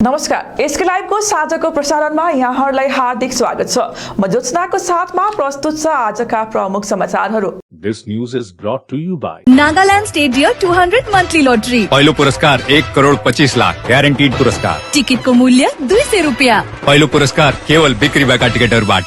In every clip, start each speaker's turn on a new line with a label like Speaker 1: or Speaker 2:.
Speaker 1: नमस्कार, एसके लाइभको साँझको प्रसारणमा यहाँहरूलाई हार्दिक स्वागत छ। म ज्योत्सनाको साथमा प्रस्तुत छ आजका प्रमुख समाचारहरू।
Speaker 2: This news is brought to you by
Speaker 3: Nagaland state dear 200 monthly lottery.
Speaker 4: पहिलो पुरस्कार 1,25,00,000 ग्यारेन्टिड पुरस्कार।
Speaker 3: टिकट को मूल्य 200 रुपया।
Speaker 4: पहिलो पुरस्कार केवल बिक्री भएका टिकटहरूबाट।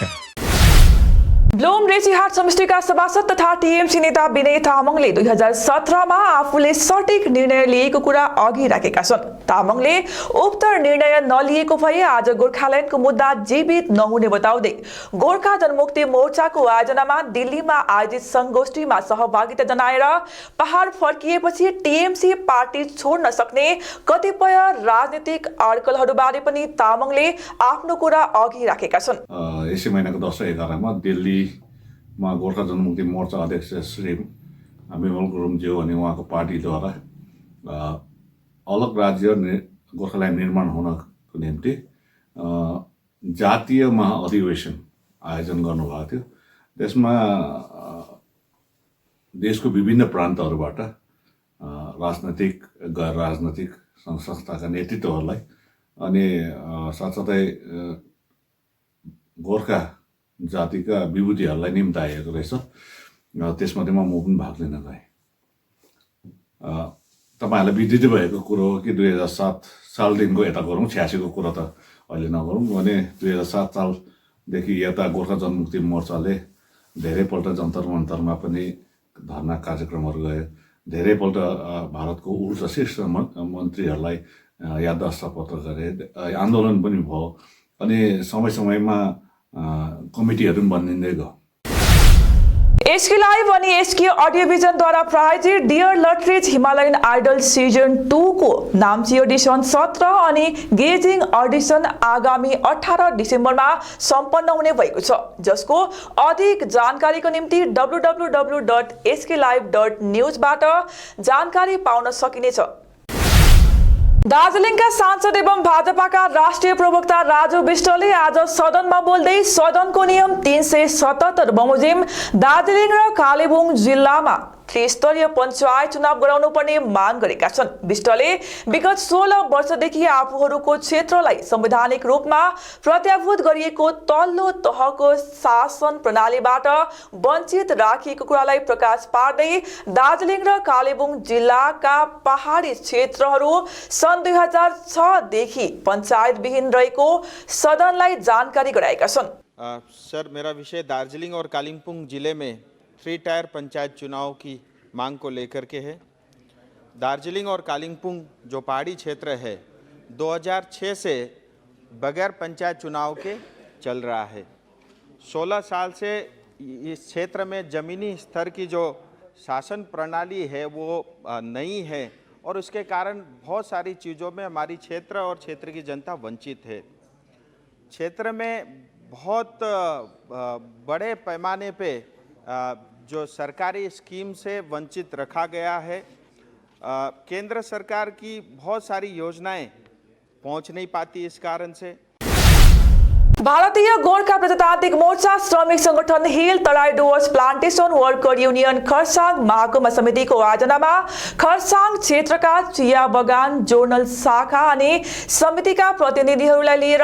Speaker 1: ब्लुम रेसीहाट समष्टिका सभासद तथा टीएमसी नेता विनय तामाङले 2017मा आफूले सटिक निर्णय लिएको कुरा अघि राखेका छन्। तामाङले उक्त निर्णय नलिएको भए आज गोर्खाल्यान्डको मुद्दा जीवित नहुने बताउँदै गोर्खा जनमुक्ति मोर्चाको आयोजनामा दिल्लीमा आयोजित संगोष्ठीमा सहभागिता जनाएर पहाड फर्किएपछि टीएमसी पार्टी छोड्न सक्ने कतिपय राजनीतिक अड्कलहरूबारे पनि तामाङले आफ्नो कुरा अघि राखेका छन्।
Speaker 5: यसै महिनाको 10 र 11 मा दिल्लीमा गोर्खा जनमुक्ति मोर्चा अध्यक्ष श्री बिमल गुरुङज्यू अनि उहाँको पार्टीद्वारा अलग राज्य गोर्खाल्यान्ड निर्माण हुनको निम्ति जातीय महाअधिवेशन आयोजन गर्नुभएको थियो। त्यसमा देशको विभिन्न प्रान्तहरूबाट राजनैतिक गैर राजनैतिक संस्थाका नेतृत्वहरूलाई अनि साथसाथै गोर्खा जातिका विभूतिहरूलाई निम्ताएको रहेछ। त्यसमध्येमा म पनि भाग लिन गएँ। तपाईहरुलाई विदित भएको कुरो हो कि 2007 सालदेखिको यता गरौँ, 86 को कुरा त अहिले नगरौँ भने 2007 सालदेखि यता गोर्खा जनमुक्ति मोर्चाले धेरैपल्ट जन्तर मन्तरमा पनि धरना कार्यक्रमहरू गयो। धेरैपल्ट भारतको ऊर्जा शीर्ष मन्त्रीहरूलाई याददाश्त पत्र गरे, आन्दोलन पनि भयो अनि समय समयमा कमिटीहरू पनि बनिँदै गयो।
Speaker 1: एसके लाइभ अनि एसके अडियो भिजनद्वारा प्रायोजित dear lotteries Himalayan idol season 2 को नाम्ची अडिसन 17 अनि गेजिङ अडिसन आगामी 18 डिसेम्बरमा सम्पन्न हुने भएको छ, जसको अधिक जानकारीको निम्ति www.sklive.news बाट जानकारी पाउन सकिनेछ। दार्जिलिङका सांसद एवं भाजपाका राष्ट्रिय प्रवक्ता राजु विष्टले आज सदनमा बोल्दै सदनको नियम 377 बमोजिम दार्जिलिङ र कालेबुङ जिल्लामा त्रिस्तरीय पञ्चायत चुनाव गराउनु पर्ने माग गरेका छन्। विष्टले विगत 16 वर्षदेखि आफूहरूको क्षेत्रलाई संवैधानिक रूपमा प्रत्याभूत गरिएको तल्लो तहको शासन प्रणालीबाट वञ्चित राखिएको कुरालाई प्रकाश पार्दै दार्जिलिङ र कालेबुङ जिल्लाका पहाडी क्षेत्रहरू सन् 2006 देखि पञ्चायत विहीन रहेको सदनलाई जानकारी गराएका छन्।
Speaker 6: सर, मेरा विषय दार्जिलिंग और कालिम्पोंग जिले में 3 टायर पंचायत चुनाव की मांग को लेकर के है। दार्जिलिंग और कालिम्पोंग जो पहाड़ी क्षेत्र है 2006 से बगैर पंचायत चुनाव के चल रहा है। 16 साल से इस क्षेत्र में ज़मीनी स्तर की जो शासन प्रणाली है वो नहीं है और उसके कारण बहुत सारी चीज़ों में हमारी क्षेत्र और क्षेत्र की जनता वंचित है। क्षेत्र में बहुत बड़े पैमाने पे जो सरकारी स्कीम से वंचित रखा गया है। केंद्र सरकार की बहुत सारी योजनाएं पहुंच नहीं पाती इस कारण से।
Speaker 1: भारतीय गोर्खा प्रजातान्त्रिक मोर्चा श्रमिक संगठन hill Terai Dooars plantation worker union Kurseong महकुमा समितिको आयोजनामा खरसाङ क्षेत्रका चिया बगान जोर्नल शाखा अनि समितिका प्रतिनिधिहरूलाई लिएर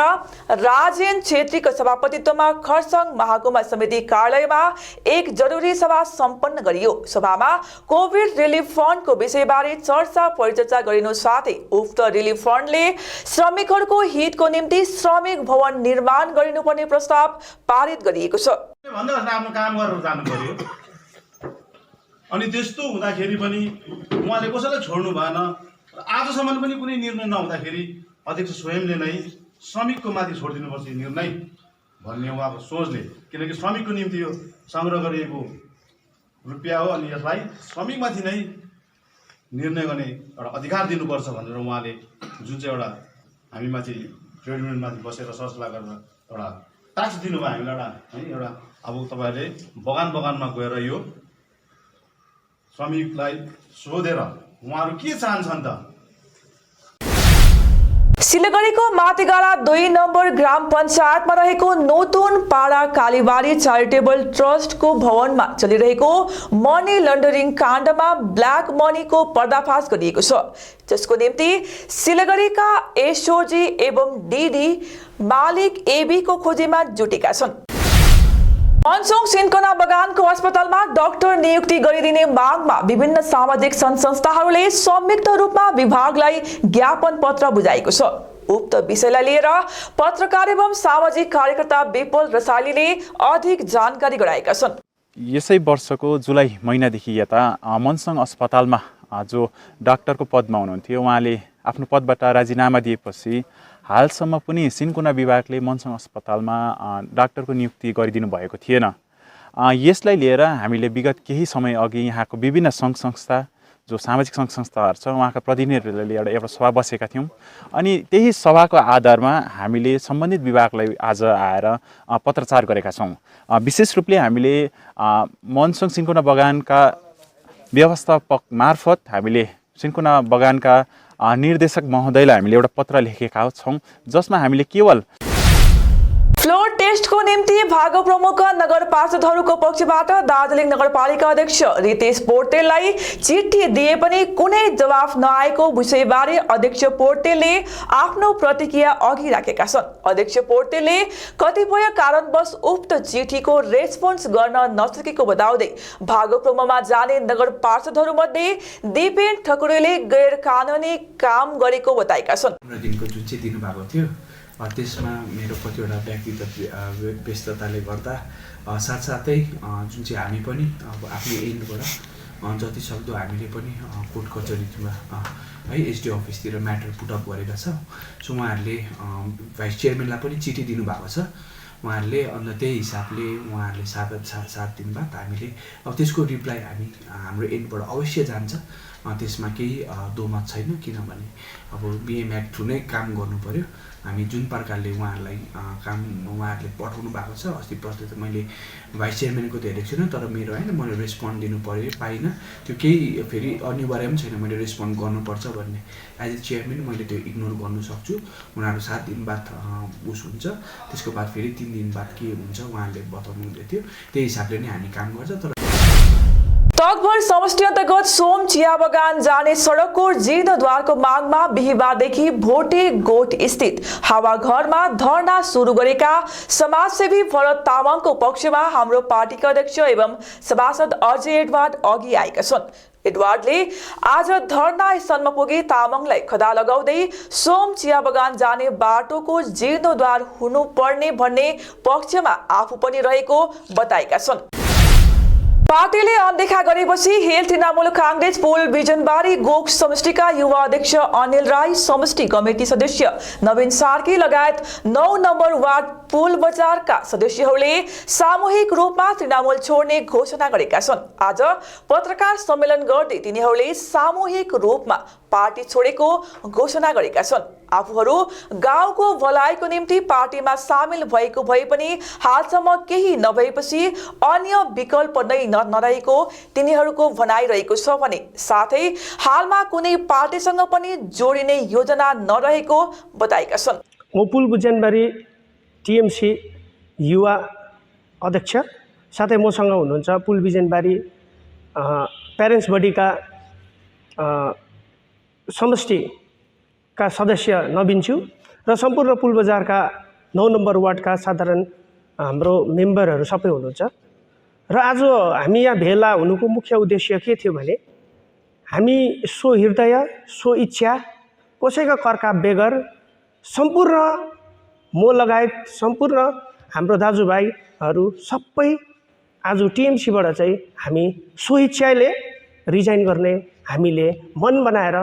Speaker 1: राजेन छेत्रीको सभापतित्वमा खरसाङ महकुमा समिति कार्यालयमा एक जरुरी सभा सम्पन्न गरियो। सभामा कोभिड रिलिफ फन्डको विषयबारे चर्चा परिचर्चा गरिनु साथै उक्त रिलिफ फन्डले श्रमिकहरूको हितको निम्ति श्रमिक भवन निर्माण गरिनुपर्ने प्रस्ताव पारित गरिएको छ।
Speaker 7: भन्दा आफ्नो काम गरेर जानु पर्यो अनि त्यस्तो हुँदाखेरि पनि उहाँले कसैलाई छोड्नु भएन। आजसम्म पनि कुनै निर्णय नहुँदाखेरि अध्यक्ष स्वयंले नै श्रमिकको माथि छोडिदिनुपर्छ निर्णय भन्ने उहाँको सोचले, किनकि श्रमिकको निम्ति यो संग्रह गरिएको रुपियाँ हो अनि यसलाई श्रमिकमाथि नै निर्णय गर्ने एउटा अधिकार दिनुपर्छ भनेर उहाँले जुन चाहिँ एउटा हामीमाथि ट्रेड युनियनमाथि बसेर सरसल्लाह गरेर एउटा टास्क दिनुभयो हामीलाई एउटा अब तपाईहरुले बगान बगानमा गएर यो श्रमिकलाई सोधेर उहाँहरू के चाहन्छन् त
Speaker 1: सिलगढीको मातिगाडा 2 नम्बर ग्राम पञ्चायतमा रहेको नोतुन पाडा कालीबारी च्यारिटेबल ट्रस्टको भवनमा चलिरहेको मनी लन्डरिङ काण्डमा ब्ल्याक मनीको पर्दाफास गरिएको छ, जसको निम्ति सिलगढीका एसओजी एवं डीडी मालिक एबीको खोजीमा जुटेका छन्। मनसोङ सिन्कोना बगानको अस्पतालमा डाक्टर नियुक्ति गरिदिने मागमा विभिन्न सामाजिक संस्थाहरूले संयुक्त रूपमा विभागलाई ज्ञापन पत्र बुझाएको छ। उक्त विषयलाई लिएर पत्रकार एवं सामाजिक कार्यकर्ता विपुल रसालीले अधिक जानकारी गराएका छन्।
Speaker 8: यसै वर्षको जुलाई महिनादेखि यता मनसोङ अस्पतालमा जो डाक्टरको पदमा हुनुहुन्थ्यो उहाँले आफ्नो पदबाट राजीनामा दिएपछि हालसम्म पनि सिन्कोना विभागले मनसोङ अस्पतालमा डाक्टरको नियुक्ति गरिदिनु भएको थिएन। यसलाई लिएर हामीले विगत केही समय अघि यहाँको विभिन्न सङ्घ संस्था जो सामाजिक सङ्घ संस्थाहरू छ उहाँका प्रतिनिधिहरूले लिएर एउटा सभा बसेका थियौँ। अनि त्यही सभाको आधारमा हामीले सम्बन्धित विभागलाई आज आएर पत्रचार गरेका छौँ। विशेष रूपले हामीले मनसोङ सिन्कोना बगानका व्यवस्थापक मार्फत हामीले सिन्कोना बगानका निर्देशक महोदयलाई हामीले एउटा पत्र लेखेका छौँ, जसमा हामीले केवल
Speaker 1: फ्लोर टेस्टको निम्ति भागो प्रमुख नगर पार्षदहरूको पक्षबाट दार्जिलिङ नगरपालिका अध्यक्ष रितेश पोर्तेललाई चिठी दिए पनि कुनै जवाफ नआएको विषयबारे अध्यक्ष पोर्तेलले आफ्नो प्रतिक्रिया अघि राखेका छन्। अध्यक्ष पोर्तेलले कतिपय कारणवश उक्त चिठीको रेस्पोन्स गर्न नसकेको बताउँदै भागो प्रमुखमा जाने नगर पार्षदहरूमध्ये दिपेन ठकुरीले गैर कानुनी काम गरेको बताएका छन्।
Speaker 9: दिनको जुन चाहिँ दिनुभएको थियो त्यसमा मेरो कतिवटा व्यक्तिगत व्यस्तताले गर्दा साथसाथै जुन चाहिँ हामी पनि अब आफ्नो एन्डबाट जति सक्दो हामीले पनि कोर्ट कचहरीमा है एसडी अफिसतिर म्याटर पुटअप गरेका छौँ। सो उहाँहरूले भाइस चेयरम्यानलाई पनि चिठी दिनुभएको छ। उहाँहरूले अन्त त्यही हिसाबले उहाँहरूले सात दिन बाद हामीले अब त्यसको रिप्लाई हाम्रो एन्डबाट अवश्य जान्छ। त्यसमा केही दोमत छैन, किनभने अब बिएम एक्ट थ्रु नै काम गर्नु पर्यो। हामी जुन प्रकारले उहाँहरूलाई उहाँहरूले पठाउनु भएको छ, अस्ति प्रश्न त मैले भाइस चेयरम्यानको त हेरेको छुइनँ, तर मेरो होइन मैले रेस्पोन्ड दिनु पऱ्यो पाइनँ। त्यो केही फेरि अनिवार्य पनि छैन मैले रेस्पोन्ड गर्नुपर्छ भन्ने। एज ए चेयरम्यान मैले त्यो इग्नोर गर्नु सक्छु। उनीहरू 7 दिन बाद उस हुन्छ, त्यसको बाद फेरि 3 दिन बाद के हुन्छ उहाँहरूले बताउनु हुँदै थियो। त्यही हिसाबले नै हामी काम गर्छ। तर
Speaker 1: तकभर समष्टि अन्तर्गत सोम चिया बगान जाने सडकको जीर्णोद्धारको मागमा बिहिबारदेखि भोटे गोठ स्थित हावाघरमा धरना सुरु गरेका समाजसेवी भरत तामाङको पक्षमा हाम्रो पार्टीका अध्यक्ष एवं सभासद अजय एडवार्ड अघि आएका छन्। एडवार्डले आज धरना स्थलमा पुगी तामाङलाई खदा लगाउँदै सोम चिया बगान जाने बाटोको जीर्णोद्धार हुनुपर्ने भन्ने पक्षमा आफू पनि रहेको बताएका छन्। पार्टीले अनदेखा गरेपछि हेल तृणमूल कांग्रेस पुल बिजनबारी गोख समष्टिका युवा अध्यक्ष अनिल राई, समष्टि कमिटी सदस्य नवीन सार्की लगायत 9 नम्बर वार्ड पुल बजारका सदस्यहरूले सामूहिक रूपमा तृणमूल छोड्ने घोषणा गरेका छन्। आज पत्रकार सम्मेलन गर्दै तिनीहरूले सामूहिक रूपमा पार्टी छोडेको घोषणा गरेका छन्। आफूहरू गाउँको भलाइको निम्ति पार्टीमा सामेल भएको भए पनि हालसम्म केही नभएपछि अन्य विकल्प नै नरहेको तिनीहरूको भनाइरहेको छ भने साथै हालमा कुनै पार्टीसँग पनि जोडिने योजना नरहेको बताएका छन्।
Speaker 10: पुल बुजनबारी टिएमसी युवा अध्यक्ष साथै मसँग हुनुहुन्छ पुल बिजनबारी प्यारेन्ट्स बडीका समष्टिका सदस्य नवीनज्यू र सम्पूर्ण पुल बजारका 9 नम्बर वार्डका साधारण हाम्रो मेम्बरहरू सबै हुनुहुन्छ। र आज हामी यहाँ भेला हुनुको मुख्य उद्देश्य के थियो भने हामी सो हृदय सो इच्छा कसैका कर्का बेगर सम्पूर्ण म लगायत सम्पूर्ण हाम्रो दाजुभाइहरू सबै आज टिएमसीबाट चाहिँ हामी सो इच्छाले रिजाइन गर्ने हामीले मन बनाएर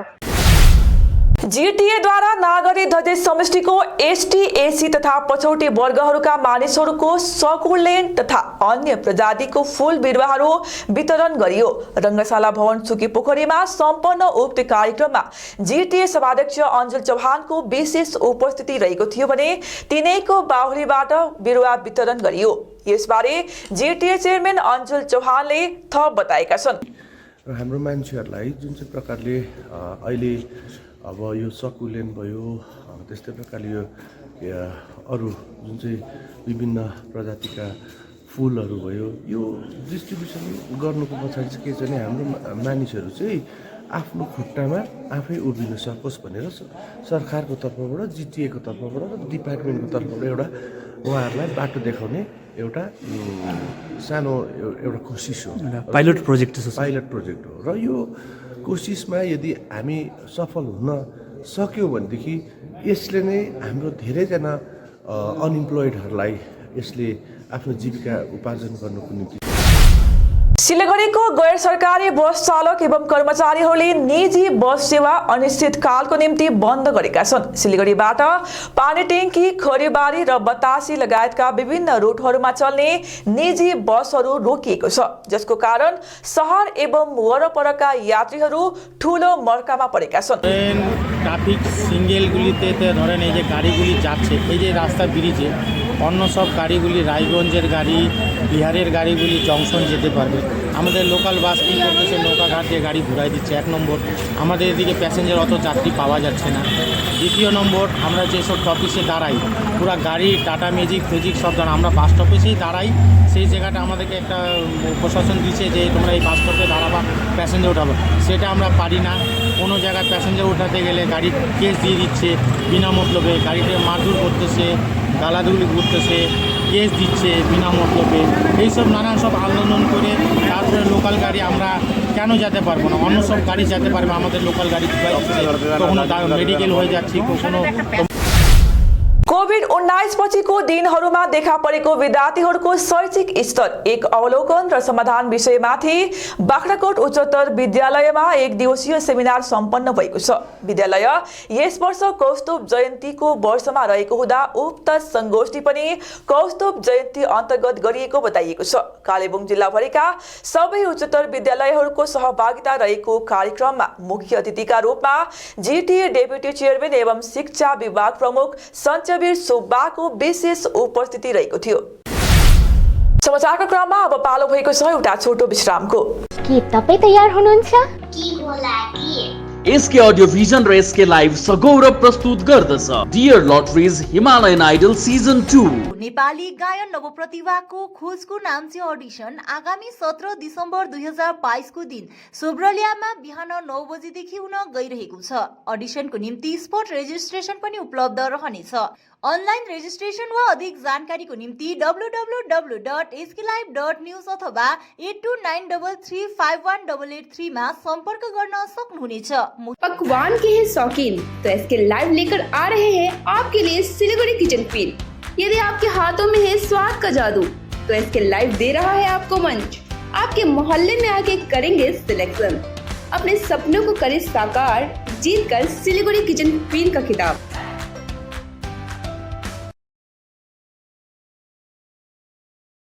Speaker 1: जीटीए द्वारा नागरी धजे समष्टिको एसटी एसी तथा पछौटे वर्गहरूका मानिसहरूको सकुलेन्ट तथा अन्य प्रजातिको फूल बिरुवाहरू वितरण गरियो। रङ्गशाला भवन सुकी पोखरीमा सम्पन्न उक्त कार्यक्रममा जीटीए सभाध्यक्ष अञ्जुल चौहानको विशेष उपस्थिति रहेको थियो भने तिनैको बाहुलीबाट बिरुवा वितरण गरियो। यसबारे जीटीए चेयरम्यान अञ्जुल चौहानले थप बताएका छन्।
Speaker 11: हाम्रो मान्छेहरूलाई जुन चाहिँ प्रकारले अहिले अब यो सकुलेन्ट भयो त्यस्तै प्रकारले यो अरू जुन चाहिँ विभिन्न प्रजातिका फुलहरू भयो यो डिस्ट्रिब्युसन गर्नुको पछाडि चाहिँ के छ भने हाम्रो मानिसहरू चाहिँ आफ्नो खुट्टामा आफै उभिन सकोस् भनेर सरकारको तर्फबाट जिटिएको तर्फबाट र डिपार्टमेन्टको तर्फबाट एउटा उहाँहरूलाई बाटो देखाउने एउटा सानो एउटा कोसिस हो, पाइलट प्रोजेक्ट हो र यो कोसिसमा यदि हामी सफल हुन सक्यौँ भनेदेखि यसले नै हाम्रो धेरैजना अनइम्प्लोइडहरूलाई यसले आफ्नो जीविका उपार्जन गर्नको निम्ति
Speaker 1: सिलगढीको गैर सरकारी बस चालक एवं कर्मचारीहरूले निजी बस सेवा अनिश्चितकालको निम्ति बन्द गरेका छन्। सिलगढीबाट पानी ट्याङ्की, खरीबारी र बतासी लगायतका विभिन्न रुटहरूमा चल्ने निजी बसहरू रोकिएको छ, जसको कारण शहर एवं वरपरका यात्रीहरू ठूलो मर्कामा परेका छन्।
Speaker 12: ট্রাফিক সিঙ্গেলগুলিতে ধরেন এই যে গাড়িগুলি যাচ্ছে, এই যে রাস্তা ব্রিজে অন্য সব গাড়িগুলি রায়গঞ্জের গাড়ি, বিহারের গাড়িগুলি জংশন যেতে পারবে। আমাদের লোকাল বাস কী করতেছে, নৌকাঘাট দিয়ে গাড়ি ঘুরাই দিচ্ছে। এক নম্বর, আমাদের এদিকে প্যাসেঞ্জার অত যাত্রী পাওয়া যাচ্ছে না। দ্বিতীয় নম্বর, আমরা যেসব স্টপেজে দাঁড়াই পুরা গাড়ি টাটা ম্যাজিক ফেজিক সব দাঁড়া, আমরা বাস স্টপেজেই দাঁড়াই, সেই জায়গাটা আমাদেরকে একটা প্রশাসন দিচ্ছে যে তোমরা এই বাস স্টপে দাঁড়াবা, প্যাসেঞ্জার উঠাবো, সেটা আমরা পারি না। কোনো জায়গায় প্যাসেঞ্জার উঠাতে গেলে গাড়ি কেস দিয়ে দিচ্ছে বিনা মতলবে, গাড়িতে মারধর করতেছে, গালাগুলি করতেছে, কেস দিচ্ছে বিনা মতলবে। এইসব নানান সব আন্দোলন করে তারপরে লোকাল গাড়ি আমরা কেন যেতে পারবো না, অন্য সব গাড়ি যেতে পারবে, আমাদের লোকাল গাড়ি কখনো মেডিকেল হয়ে যাচ্ছে, कखनो
Speaker 1: कोभिड-19 पछिको दिनहरूमा देखा परेको विद्यार्थीहरूको शैक्षिक स्तर एक अवलोकन र समाधान विषयमाथि बाख्राकोट उच्चतर विद्यालयमा एक दिवसीय सेमिनार सम्पन्न भएको छ। विद्यालय यस वर्ष कौस्तुभ जयन्तीको वर्षमा रहेको हुँदा उक्त संगोष्ठी पनि कौस्तुभ जयन्ती अन्तर्गत गरिएको बताइएको छ। कालेबुङ जिल्लाभरिका सबै उच्चतर विद्यालयहरूको सहभागिता रहेको कार्यक्रममा मुख्य अतिथिका रूपमा जिटिए डेप्युटी चेयरम्यान एवं शिक्षा विभाग प्रमुख सञ्चवीर सुब्बाको विशेष उपस्थिति रहेको थियो। समाचारको क्रममा अब पालो भएको छ एउटा छोटो विश्रामको।
Speaker 13: के तपाई तयार हुनुहुन्छ?
Speaker 14: एसके अडियो भिजन र एसके लाइभ सगौरव प्रस्तुत गर्दछ dear lotteries Himalayan idol season 2।
Speaker 15: Nepali गायन नवप्रतिभाको खोजको नाम्ची अडिसन आगामी 17 दिसम्बर 2022 को दिन सोब्रलियामा बिहान 9 बजेदेखि हुन गइरहेको छ। अडिसनको निम्ति स्पट रेजिस्ट्रेसन पनि उपलब्ध रहनेछ। अनलाइन रेजिस्ट्रेसन वा अधिक जानकारीको निम्ति www.sklive.news अथवा 8293351883 मा सम्पर्क गर्न सक्नुहुनेछ।
Speaker 16: पकवान के हैं शौकीन तो एसके लाइव लेकर आ रहे हैं आपके लिए सिलीगुड़ी किचन क्वीन। यदि आपके हाथों में है स्वाद का जादू तो एसके लाइव दे रहा है आपको मंच। आपके मोहल्ले में आके करेंगे सिलेक्शन, अपने सपनों को करें साकार, जीत कर सिलीगुड़ी किचन क्वीन का खिताब।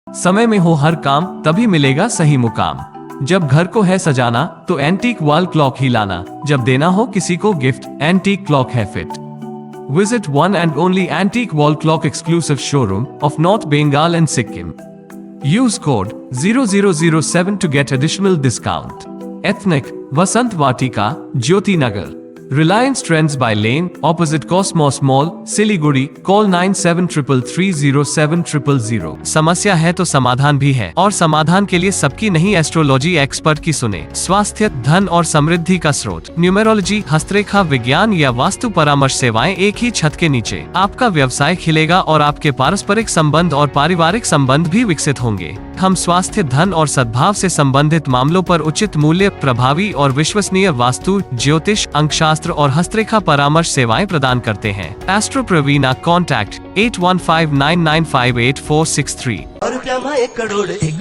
Speaker 17: समय में हो हर काम तभी मिलेगा सही मुकाम। जब घर को है सजाना तो एंटीक वॉल क्लॉक ही लाना, जब देना हो किसी को गिफ्ट एंटीक क्लॉक है fit. Visit one and only antique wall clock exclusive showroom of north Bengal and Sikkim. Use code 0007 to get additional discount. Ethnic, Vasant Vatika, Jyoti Nagar, Reliance Trends by Lane, opposite Cosmos Mall, Siliguri. Call 9733030700। समस्या है तो समाधान भी है, और समाधान के लिए सबकी नहीं एस्ट्रोलॉजी एक्सपर्ट की सुने। स्वास्थ्य, धन और समृद्धि का स्रोत, न्यूमेरोलॉजी, हस्तरेखा विज्ञान या वास्तु परामर्श सेवाएं एक ही छत के नीचे। आपका व्यवसाय खिलेगा और आपके पारस्परिक संबंध और पारिवारिक संबंध भी विकसित होंगे। हम स्वास्थ्य, धन और सद्भाव से संबंधित मामलों पर उचित मूल्य, प्रभावी और विश्वसनीय वास्तु, ज्योतिष, अंकशास्त्र और हस्तरेखा परामर्श सेवाएं प्रदान करते हैं। एस्ट्रो प्रवीणा, कॉन्टैक्ट 8159958463।
Speaker 18: 1 करोड 1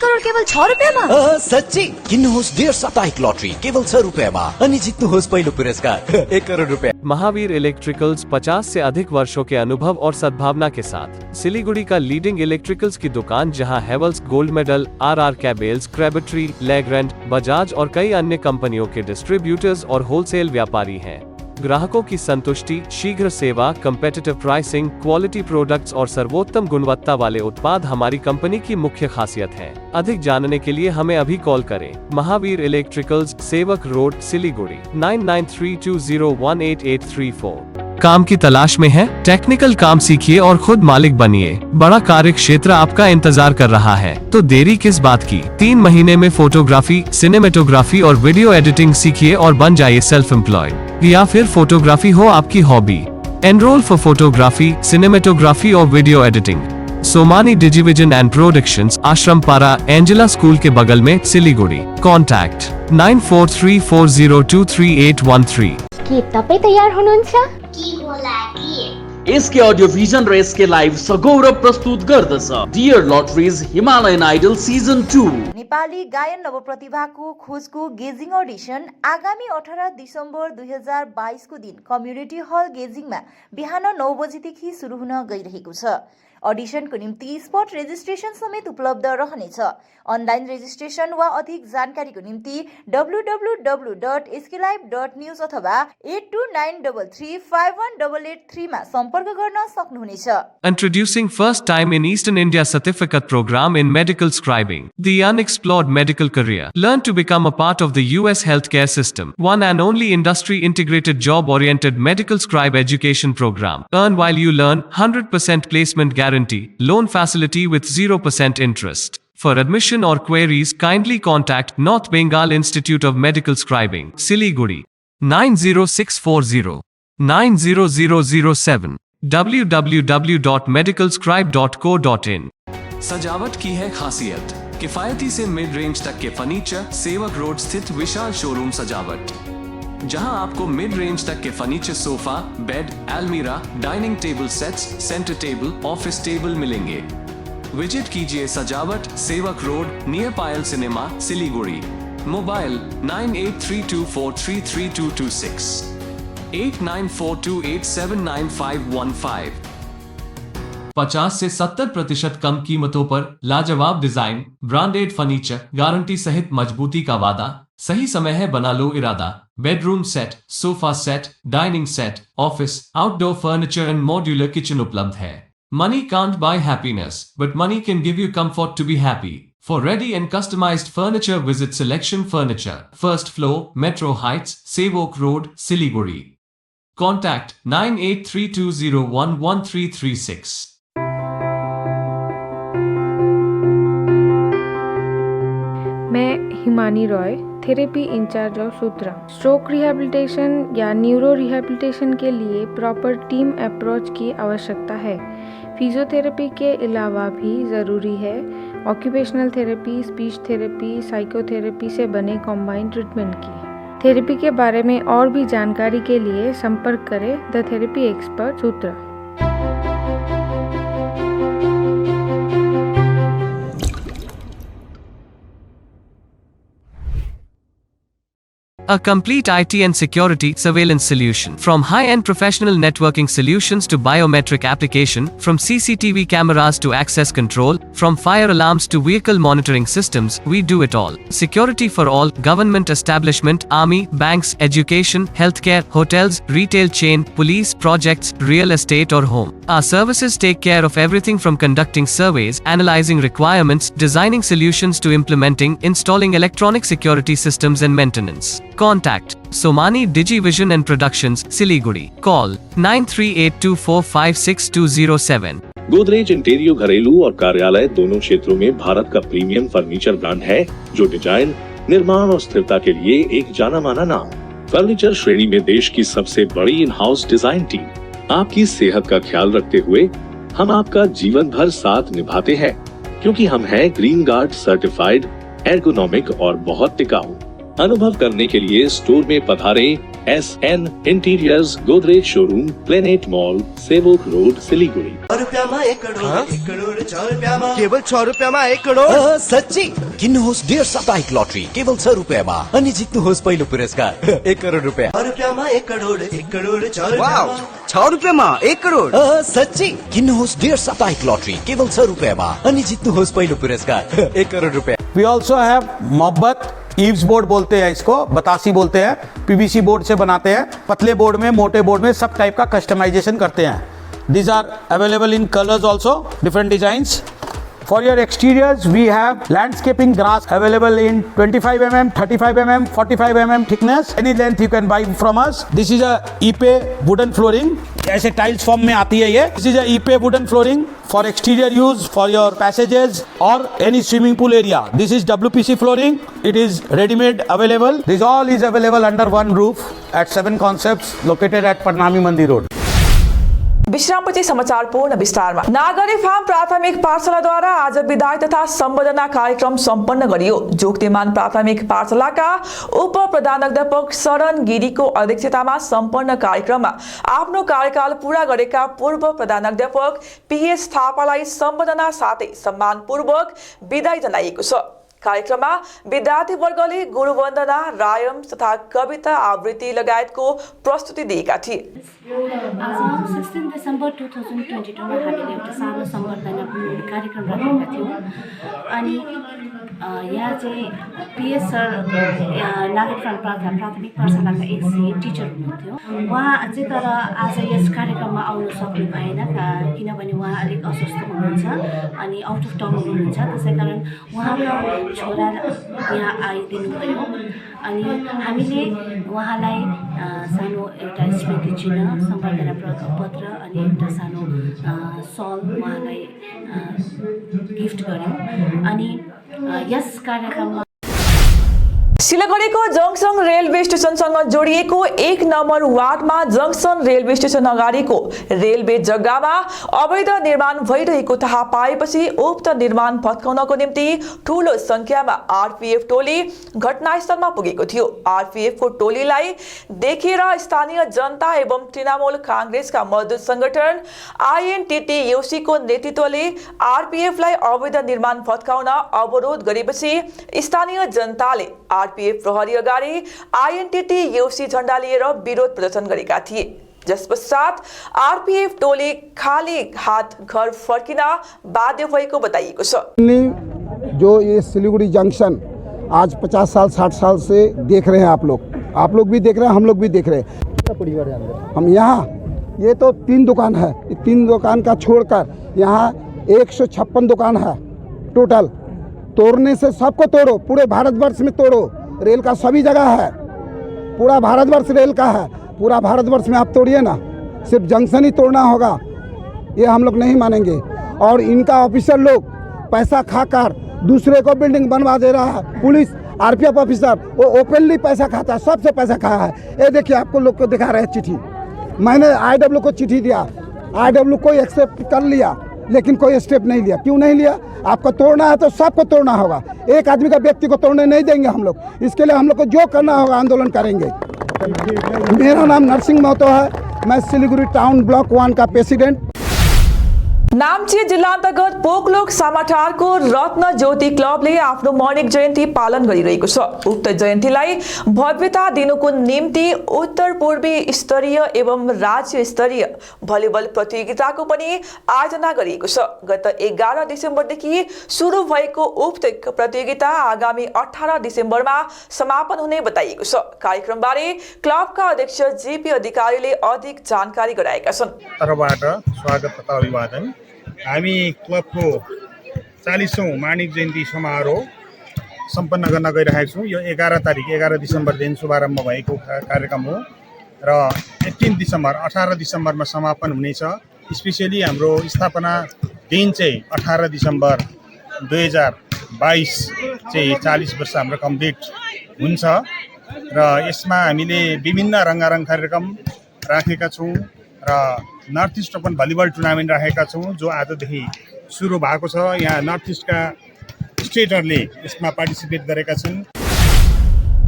Speaker 18: करोड केवल 6 रुपैयाँमा? सच्ची किन्नुहोस् डेढ साप्ताहिक लटरी केवल 6 रुपैयाँमा अनि जित्नुहोस् पहिलो पुरस्कार 1 करोड रुपैयाँ।
Speaker 17: महावीर इलेक्ट्रिकल्स 50 से अधिक वर्षों के अनुभव और सद्भावना के साथ सिलीगुड़ी का लीडिंग इलेक्ट्रिकल्स की दुकान, जहां Havells gold medal, RR cables, Crabtree, Legrand, Bajaj और कई अन्य कंपनियों के डिस्ट्रीब्यूटर्स और होलसेल व्यापारी हैं। ग्राहकों की संतुष्टि, शीघ्र सेवा, कम्पेटिटिव प्राइसिंग, क्वालिटी प्रोडक्ट्स और सर्वोत्तम गुणवत्ता वाले उत्पाद हमारी कंपनी की मुख्य खासियत है। अधिक जानने के लिए हमें अभी कॉल करें। महावीर इलेक्ट्रिकल्स, सेवक रोड, सिलीगुड़ी 9932018834। काम की तलाश में है? टेक्निकल काम सीखिए और खुद मालिक बनिए। बड़ा कार्य क्षेत्र आपका इंतजार कर रहा है, तो देरी किस बात की। 3 महीने में फोटोग्राफी, सिनेमेटोग्राफी और वीडियो एडिटिंग सीखिए और बन जाइए सेल्फ एम्प्लॉयड। या फिर फोटोग्राफी हो आपकी hobby. Enroll for photography, cinematography और video editing. Somani Digivision and productions, Ashram Para, Angela school के बगल में, सिलीगुड़ी। कॉन्टैक्ट 9434023813।
Speaker 13: के तपाईँ तयार हुनुहुन्छ?
Speaker 14: एसके अडियो भिजन र एसके लाइभ सगौरव प्रस्तुत गर्दछ dear lotteries Himalayan idol season 2।
Speaker 15: Nepali गायन नवप्रतिभाको खोजको गेजिङ अडिसन आगामी 18 दिसम्बर 2022 को दिन कम्युनिटी हल गेजिङमा बिहान 9 बजेदेखि सुरु हुन गइरहेको छ। अडिसनको निम्ति स्पट रेजिस्ट्रेसन समेत उपलब्ध रहनेछ। अनलाइन रेजिस्ट्रेसन वा अधिक जानकारीको निम्ति www.sklive.news अथवा 8293351883 मा सम्पर्क गर्न सक्नुहुनेछ।
Speaker 17: Introducing first time in Eastern India certificate program in medical scribing, the unexplored medical career. Learn to become a part of the US healthcare system. One and only industry integrated job oriented medical scribe education program. Earn while you learn, 100% placement guarantee, loan facility with 0% interest. For admission or queries, kindly contact North Bengal Institute of Medical Scribing, Siliguri, 90640 90007, www.medicalscribe.co.in। सजावट की है खासियत, किफायती से mid range तक के furniture, सेवक road स्थित विशाल showroom सजावट, जहां आपको मिड रेंज तक के फर्नीचर, सोफा, बेड, अलमीरा, dining table sets, centre table, office table मिलेंगे। विजिट कीजिए सजावट, सेवक रोड, नियर पायल सिनेमा, सिलीगुड़ी। मोबाइल 9832433226, 8942879515। 50 से 70% कम कीमतों पर लाजवाब डिजाइन, ब्रांडेड फर्नीचर, गारंटी सहित मजबूती का वादा। सही समय है, बना लो इरादा। Bedroom set, sofa set, dining set, office, outdoor furniture and modular kitchen उपलब्ध है। Money can't buy happiness, but money can give you comfort to be happy. For ready and customized furniture, visit Selection Furniture, first floor, Metro Heights, Sevok Road, Siliguri. Contact 9832011336।
Speaker 19: मैं Himani Roy, therapy in-charge of Sutra. Stroke rehabilitation या neuro rehabilitation के लिए proper team approach की आवश्यकता है। Physiotherapy के अलावा भी ज़रूरी है occupational therapy, speech therapy, psychotherapy से बने कॉम्बाइंड ट्रीटमेंट की। थेरेपी के बारे में और भी जानकारी के लिए संपर्क करें the therapy expert Sutra.
Speaker 17: A complete IT and security surveillance solution. From high-end professional networking solutions to biometric application, from CCTV cameras to access control, from fire alarms to vehicle monitoring systems, we do it all. Security for all, government establishment, army, banks, education, healthcare, hotels, retail chain, police, projects, real estate or home. Our services take care of everything from conducting surveys, analyzing requirements, designing solutions to implementing, installing electronic security systems and maintenance. Contact Somani Digivision and Productions, Siliguri. Call 9382456207।
Speaker 2: Godrej interior घरेलू और कार्यालय दोनों क्षेत्रों में भारत का premium furniture brand है, जो design, निर्माण और स्थिरता के लिए एक जाना माना नाम। फर्नीचर श्रेणी में देश की सबसे बड़ी इन हाउस डिजाइन टीम। आपकी सेहत का ख्याल रखते हुए हम आपका जीवन भर साथ निभाते हैं, क्योंकि हम हैं ग्रीन गार्ड सर्टिफाइड, एर्गोनॉमिक और बहुत टिकाऊ। अनुभव करने के लिए स्टोर में पधारें। SN interiors, Godrej showroom, planet mall, Sevoke road, Siliguri.
Speaker 18: केवल 6 रुपयामा 1 करोड। सच्ची किन्नुहोस् डेढ साप्ताहिक लटरी केवल 6 रुपयामा अनि जित्नुहोस् पहिलो पुरस्कार 1 करोड रुपैयाँ। 6 रुपयामा 1 करोड 6 रुपयामा 1 करोड। सच्ची किन्नुहोस् डेढ साप्ताहिक लटरी केवल 6 रुपयामा अनि जित्नुहोस् पहिलो पुरस्कार 1 करोड रुपैयाँ।
Speaker 20: We also have Mohabbat eaves board बोलते हैं इसको, बतासी बोलते हैं। पीवीसी बोर्ड से बनाते हैं, पतले बोर्ड में, मोटे बोर्ड में, सब टाइप का कस्टमाइजेशन करते हैं। These are available in colors also, different designs. For your exteriors, we have landscaping grass available in 25 mm, 35 mm, 45 mm thickness. Any length you can buy from us. This is a EPE wooden flooring. ऐसे tiles form में आती है ये. This is a EPE wooden flooring for exterior use, for your passages or any swimming pool area. This is WPC flooring. It is ready-made available. This all is available under one roof at 7 Concepts located at Parnami Mandi Road.
Speaker 1: विश्रामपछि समाचार पूर्ण विस्तारमा। नागरी farm प्राथमिक पाठशालाद्वारा आज विदाई तथा सम्बर्धना कार्यक्रम सम्पन्न गरियो। जोगतिमान प्राथमिक पाठशालाका उप प्रधानाध्यापक शरण गिरीको अध्यक्षतामा सम्पन्न कार्यक्रममा आफ्नो कार्यकाल पूरा गरेका पूर्व प्रधानाध्यापक पीएस थापालाई सम्बर्धना साथै सम्मानपूर्वक विदाई जनाइएको छ। कार्यक्रममा विद्यार्थी वर्गले गुरुवन्दना, रायम तथा कविता आवृत्ति लगायतको प्रस्तुति दिएका थिए।
Speaker 21: 16 डिसेम्बर 2022 मा हामीले एउटा सानो सम्बर्धना कार्यक्रम राखेका थियौँ अनि यहाँ चाहिँ पीएस सर नागरिक फार्म प्राथमिक पाठशालाका एक टिचर हुनुहुन्थ्यो। उहाँ चाहिँ तर आज यस कार्यक्रममा आउन सक्नु भएन किनभने उहाँ अलिक अस्वस्थ हुनुहुन्छ अनि आउट अफ टाउन हुनुहुन्छ। त्यसैकारण उहाँका छोरा यहाँ आइदिनु भयो अनि हामीले उहाँलाई सानो एउटा स्मृति चिन्ह, सम्बर्धना पत्र अनि एउटा सानो सल उहाँलाई गिफ्ट गर्यौँ अनि यस कार्यक्रममा
Speaker 1: सिलगढीको जङ्सन रेलवे स्टेसनसँग जोडिएको 1 नम्बर वार्डमा जङ्सन रेलवे स्टेसन अगाडिको रेलवे जग्गामा अवैध निर्माण भइरहेको थाहा पाएपछि उक्त निर्माण भत्काउनको निम्ति ठूलो संख्यामा आरपीएफ टोली घटनास्थलमा पुगेको थियो। आरपीएफको टोलीलाई देखेर स्थानीय जनता एवं तृणमूल कांग्रेसका मजदुर संगठन आईएनटीटी को नेतृत्वले आरपीएफलाई अवैध निर्माण भत्काउन अवरोध गरेपछि स्थानीय जनताले आरपीएफ प्रहरी अगाडि आईएनटीटी झण्डा लिएर विरोध प्रदर्शन गरेका थिए। जसपश्चात आरपीएफ टोली खाली हाथ घर फर्किन बाध्य भएको बताइएको छ।
Speaker 22: जो ये सिलीगुड़ी जंक्शन आज 50 साल 60 साल से देख रहे हैं आप लोग भी देख रहे हैं, हम लोग भी देख रहे हैं। हम यहाँ ये तो 3 दुकान है, 3 दुकान का छोड़कर यहाँ 156 दुकान है टोटल। तोड़ने से सबको तोड़ो, पूरे भारतवर्ष में तोड़ो, रेल का सभी जगह है, पूरा भारतवर्ष रेल का है, पूरा भारतवर्ष में आप तोड़िए ना, सिर्फ जंक्शन ही तोड़ना होगा, ये हम लोग नहीं मानेंगे। और इनका ऑफिसर लोग पैसा खाकर दूसरे को बिल्डिंग बनवा दे रहा है। पुलिस आरपीएफ ऑफिसर वो ओपनली पैसा खाता है, सबसे पैसा खाया है। ये देखिए आपको लोग को दिखा रहे हैं चिट्ठी, मैंने आईडब्ल्यू को चिट्ठी दिया, आईडब्ल्यू को एक्सेप्ट कर लिया लेकिन कोई स्टेप नहीं लिया। क्यों नहीं लिया? आपको तोड़ना है तो सबको तोड़ना होगा, एक आदमी का व्यक्ति को तोड़ने नहीं देंगे हम लोग। इसके लिए हम लोग को जो करना होगा आंदोलन करेंगे। मेरा नाम नरसिंह महतो है, मैं सिलीगुड़ी टाउन ब्लॉक 1 का प्रेसिडेंट।
Speaker 1: नाम्ची जिल्ला अन्तर्गत पोकलोक सामाटारको रत्न ज्योति क्लबले आफ्नो मणिक जयन्ती पालन गरिरहेको छ। उक्त जयन्तीलाई भव्यता दिनुको निम्ति उत्तर पूर्वी स्तरीय एवं राज्य स्तरीय भलिबल प्रतियोगिताको पनि आयोजना गरिएको छ। गत 11 डिसेम्बरदेखि सुरु भएको उक्त प्रतियोगिता आगामी 18 डिसेम्बरमा समापन हुने बताइएको छ। कार्यक्रमबारे क्लबका अध्यक्ष जीपी अधिकारीले अधिक जानकारी गराएका छन्।
Speaker 23: तर्फबाट स्वागत तथा अभिवादन। हामी क्लबको 40औं माणिक जयन्ती समारोह सम्पन्न गर्न गइरहेका छौँ। यो 11 डिसेम्बरदेखि शुभारम्भ भएको कार्यक्रम हो र 18 डिसेम्बरमा समापन हुनेछ। स्पेसियली हाम्रो स्थापना दिन चाहिँ 18 डिसेम्बर 2022 चाहिँ 40 वर्ष हाम्रो कम्प्लिट हुन्छ र यसमा हामीले विभिन्न रङ्गारङ कार्यक्रम राखेका छौँ र north east open volleyball tournament राखेका छौँ जो आजदेखि सुरु भएको छ। यहाँ नर्थ इस्टका स्टेटहरूले यसमा पार्टिसिपेट गरेका छन्।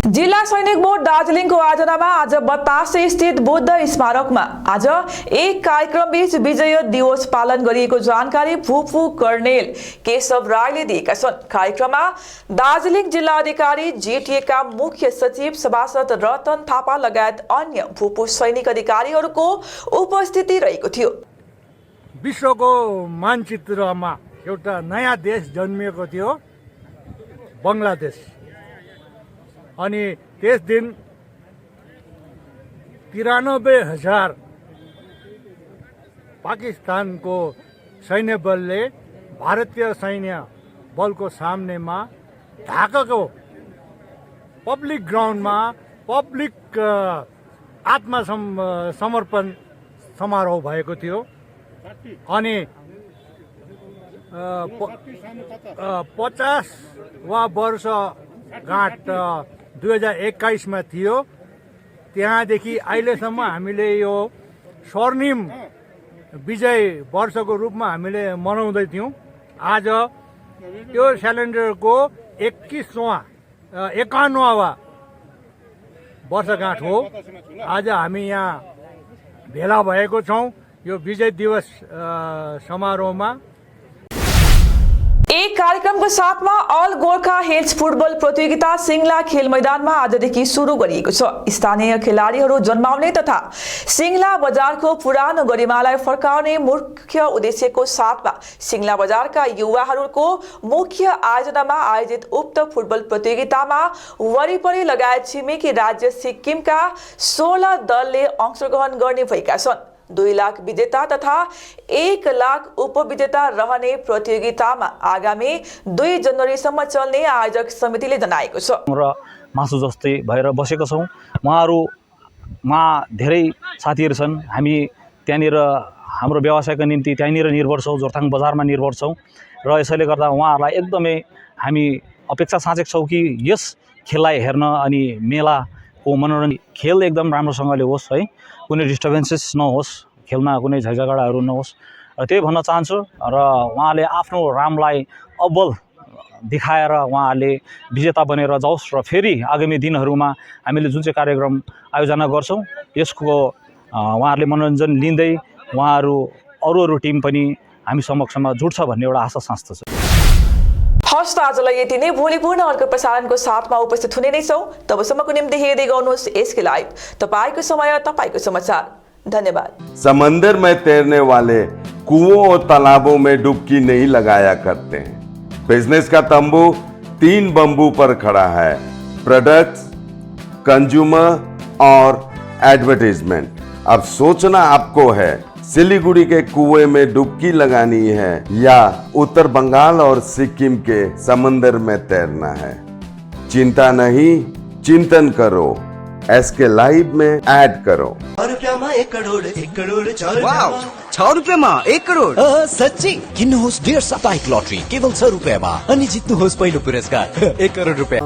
Speaker 1: जिल्ला सैनिक बोर्ड दार्जिलिङको आयोजनामा आज बतासे स्थित बुद्ध स्मारकमा आज एक कार्यक्रम बीच विजय दिवस पालन गरिएको जानकारी भूपू कर्णेल केशव राईले दिएका छन्। कार्यक्रममा दार्जिलिङ जिल्ला अधिकारी जीटीए का मुख्य सचिव सभासद रतन थापा लगायत अन्य भूपू सैनिक अधिकारीहरूको उपस्थिति रहेको थियो।
Speaker 24: विश्वको मानचित्रमा एउटा नयाँ देश जन्मिएको थियो, बङ्गलादेश। अनि त्यस दिन 93,000 पाकिस्तानको सैन्य बलले भारतीय सैन्य बलको सामनेमा ढाकाको पब्लिक ग्राउन्डमा पब्लिक आत्मसमर्पण समारोह भएको थियो अनि 50वां वर्षगाँठ 2021 मा थियो। त्यहाँदेखि अहिलेसम्म हामीले यो स्वर्णिम विजय वर्षको रूपमा हामीले मनाउँदै थियौँ। आज त्यो सिलिन्डरको 51वां वर्षगाँठ हो। आज हामी यहाँ भेला भएको छौँ यो विजय दिवस समारोहमा।
Speaker 1: एक कार्यक्रमको साथमा अल गोर्खा हिल्स फुटबल प्रतियोगिता सिंगला खेल मैदानमा आजदेखि सुरु गरिएको छ। स्थानीय खेलाडीहरू जन्माउने तथा सिंगला बजारको पुरानो गरिमालाई फर्काउने मुख्य उद्देश्यको साथमा सिंगला बजारका युवाहरूको मुख्य आयोजनामा आयोजित उक्त फुटबल प्रतियोगितामा वरिपरि लगायत छिमेकी राज्य सिक्किमका 16 दलले अंशग्रहण गर्ने भएका छन्। 2 लाख विजेता तथा 1 लाख उपविजेता रहने प्रतियोगितामा आगामी 2 जनवरीसम्म चल्ने आयोजक समितिले जनाएको छ।
Speaker 3: र मासु जस्तै भएर बसेका छौँ। उहाँहरूमा धेरै साथीहरू छन्। हामी त्यहाँनिर हाम्रो व्यवसायको निम्ति त्यहाँनिर निर्भर छौँ, जोरथाङ बजारमा निर्भर छौँ र यसैले गर्दा उहाँहरूलाई एकदमै हामी अपेक्षा साँचेका छौँ कि यस खेललाई हेर्न अनि मेलाको मनोरञ्जन खेल एकदम राम्रोसँगले होस् है, कुनै डिस्टर्बेन्सेस नहोस्, खेलमा कुनै झैझगडाहरू नहोस् र त्यही भन्न चाहन्छु। र उहाँले आफ्नो रामलाई अब्बल देखाएर उहाँहरूले विजेता बनेर जाओस् र फेरि आगामी दिनहरूमा हामीले जुन चाहिँ कार्यक्रम आयोजना गर्छौँ यसको उहाँहरूले मनोरञ्जन लिँदै उहाँहरू अरू टिम पनि हामी समक्षमा जुट्छ भन्ने एउटा आशा साँच्दछु छ।
Speaker 1: हस् त आजलाई यति नै। भोलि पुनः अर्को प्रसारणको साथमा उपस्थित हुने नै छौँ। तबसम्मको निम्ति हेर्दै गर्नुहोस् एसके लाइभ, तपाईँको समय तपाईँको समाचार। धन्यवाद।
Speaker 4: समंदर में तैरने वाले कुओं और तालाबों में डुबकी नहीं लगाया करते हैं। बिजनेस का तंबू 3 बंबू पर खड़ा है: प्रोडक्ट्स, कंज्यूमर और एडवर्टाइजमेंट। अब सोचना आपको है, सिलीगुड़ी के कुएं में डुबकी लगानी है या उत्तर बंगाल और सिक्किम के समंदर में तैरना है। चिंता नहीं, चिंतन करो, एसके लाइव में ऐड करो।
Speaker 18: 1 करोड़ 1 करोड़ 6 रुपैयाँमा 1 करोड़ सच्ची किन्नुहोस् डेढ साप्ताहिक लटरी केवल 6 रुपैयाँमा अनि जित्नुहोस् पहिलो पुरस्कार 1 करोड रुपैयाँ।